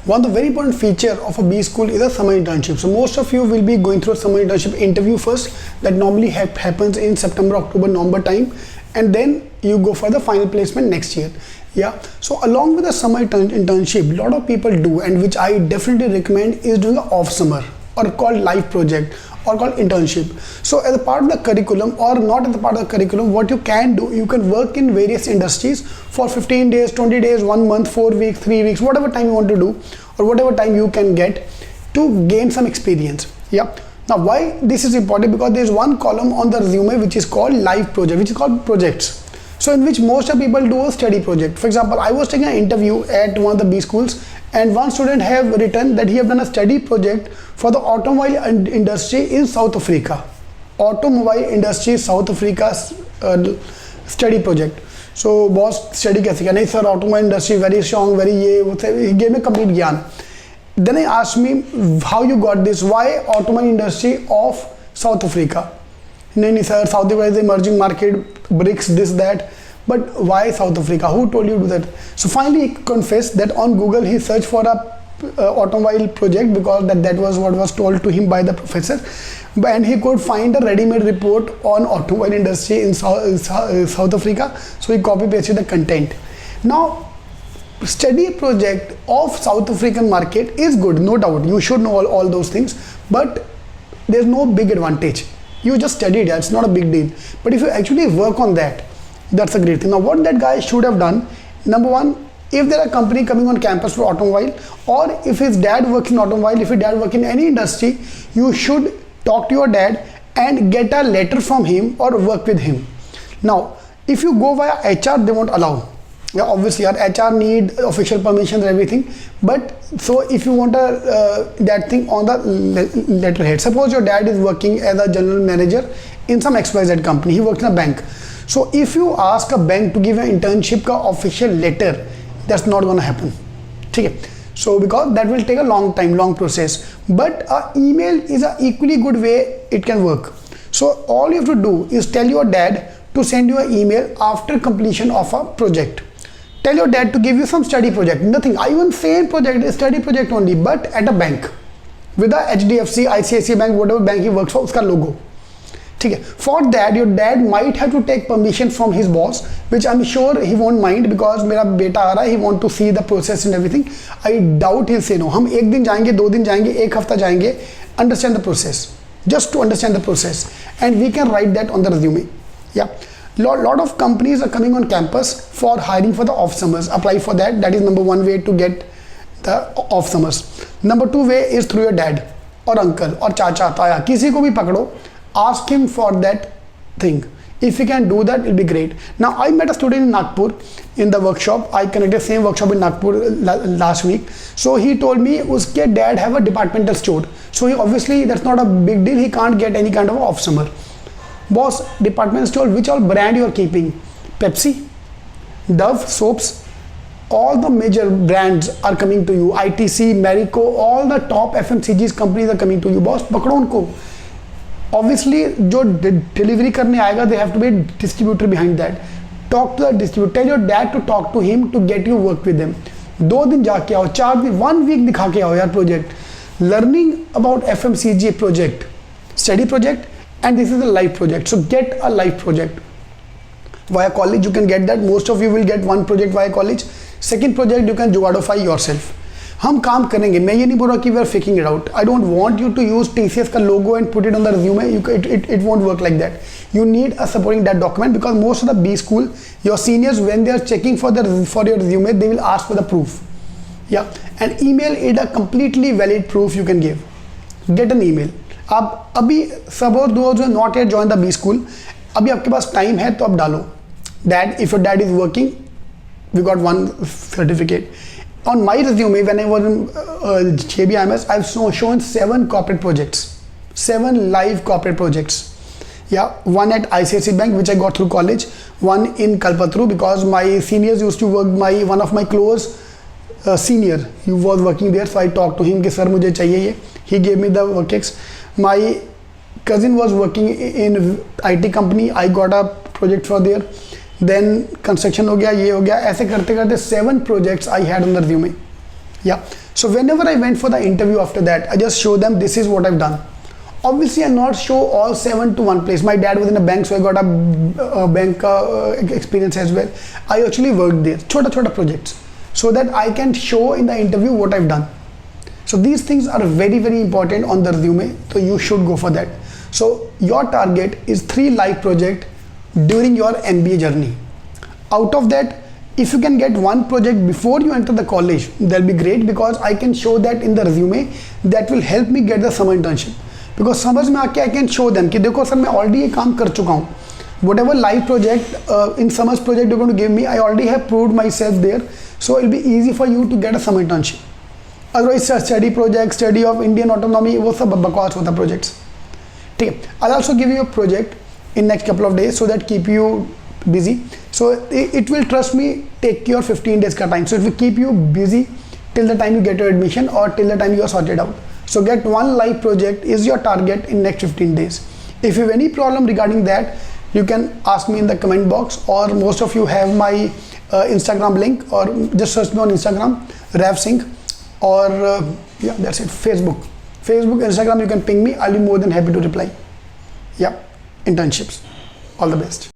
One of the very important feature of a B school is a summer internship. So most of you will be going through a summer internship interview first. That normally happens in September, October, November time, and then you go for the final placement next year. Yeah. So along with the summer internship, a lot of people do, and which I definitely recommend, is doing an off summer or called live project or called internship. So as a part of the curriculum or not as a part of the curriculum, what you can do, you can work in various industries for 15 days, 20 days, 1 month, 4 weeks, 3 weeks, whatever time you want to do or whatever time you can get to gain some experience. Yeah. Now why this is important? Because there is one column on the resume which is called live project, which is called projects. So in which most of people do a study project. For example, I was taking an interview at one of the B schools, and one student have written that he have done a study project for the automobile industry in South Africa. Automobile industry South Africa study project. So boss study कैसे किया? नहीं sir, automobile industry very strong, very ये. He gave me complete ज्ञान. Then he asked me how you got this? Why automobile industry of South Africa? नहीं sir, South Africa is emerging market, BRICS, this that. But why South Africa? Who told you to do that? So finally he confessed that on Google he searched for a automobile project because that was what was told to him by the professor, and he could find a ready-made report on automobile industry in South Africa. So he copy pasted the content. Now study project of South African market is good, no doubt. You should know all those things, but there's no big advantage. You just studied it, it's not a big deal. But if you actually work on that, that's a great thing. Now what that guy should have done, number one, if there are company coming on campus for automobile, or if his dad works in automobile, if his dad works in any industry, you should talk to your dad and get a letter from him or work with him. Now if you go via HR, they won't allow. Yeah, obviously our HR need official permissions and everything, but so if you want that thing on the letterhead, suppose your dad is working as a general manager in some XYZ company, he works in a bank. So if you ask a bank to give an internship ka official letter, that's not going to happen. Okay? So because that will take a long time, long process, but email is an equally good way it can work. So all you have to do is tell your dad to send you an email after completion of a project. Tell your dad to give you some study project, nothing, even same project, a study project only, but at a bank with a HDFC, ICICI bank, whatever bank he works for, uska logo. Okay. For that your dad might have to take permission from his boss, which I'm sure he won't mind because मेरा बेटा आ रहा है, he want to see the process and everything. I doubt he'll say no. हम एक दिन जाएंगे, 2 दिन जाएंगे, एक हफ्ता जाएंगे, understand the process, just to understand the process, and we can write that on the resume. Yeah. Lot of companies are coming on campus for hiring for the off summers. Apply for that. That is number one way to get the off summers. Number two way is through your dad or uncle or chacha, taya, किसी को भी पकड़ो. Ask him for that thing. If he can do that, it'll be great. Now I met a student in Nagpur in the workshop. I conducted same workshop in Nagpur last week. So he told me uske dad have a departmental store. So he obviously that's not a big deal. He can't get any kind of off summer. Boss, department store, which all brand you are keeping? Pepsi, Dove soaps, all the major brands are coming to you. ITC, Marico, all the top FMCGs companies are coming to you. Boss, पकड़ो उनको. Obviously जो delivery करने आएगा, they have to be a distributor behind that. Talk to the distributor. Tell your dad to talk to him to get you work with them. 2 दिन जाके आओ, 4 दिन, 1 week दिखा के आओ यार project. Learning about FMCG project, study project, and this is a live project. So get a live project via college. You can get that. Most of you will get one project via college. Second project you can jugadify yourself. हम काम करेंगे. मैं ये नहीं बोल रहा कि we are faking it out. I don't want you to use TCS का logo and put it on the resume. It won't work like that. You need a supporting that document because most of the B school, your seniors, when they are checking for your resume, they will ask for the proof. Yeah, and email is a completely valid proof you can give. Get an email. आप अभी suppose those who not yet join the B school, अभी आपके पास time है तो आप डालो. Dad, if your dad is working, we got one certificate. On my resume, when I was in JBIMS, I've shown 7 corporate projects, 7 live corporate projects. Yeah, one at ICICI Bank, which I got through college, one in Kalpataru because my seniors used to work. One of my close senior, he was working there, so I talked to him कि sir मुझे चाहिए ये. He gave me the workex. My cousin was working in IT company. I got a project for there. Then construction हो गया, ये हो गया, ऐसे करते करते 7 projects I had on the resume. Yeah. So whenever I went for the interview after that, I just show them this is what I've done. Obviously, I not show all 7 to one place. My dad was in a bank, so I got a bank experience as well. I actually worked there, chota projects, so that I can show in the interview what I've done. So these things are very, very important on the resume. So you should go for that. So your target is 3 live projects during your MBA journey. Out of that, if you can get 1 project before you enter the college, that'll be great, because I can show that in the resume. That will help me get the summer internship. Because समझ में आके I can show them कि देखो sir मैं already ये काम कर चुका हूँ. Whatever live project in summer's project you're going to give me, I already have proved myself there. So it'll be easy for you to get a summer internship. Otherwise study project, study of Indian autonomy, वो सब बकवास होता projects. ठीक है. I'll also give you a project in next couple of days so that keep you busy. So it will, trust me, take your 15 days ka time. So it will keep you busy till the time you get your admission or till the time you are sorted out. So get 1 live project is your target in next 15 days. If you have any problem regarding that, you can ask me in the comment box, or most of you have my Instagram link, or just search me on Instagram, Rav Singh, or yeah, that's it. Facebook, Instagram, you can ping me. I'll be more than happy to reply. Yeah, internships. All the best.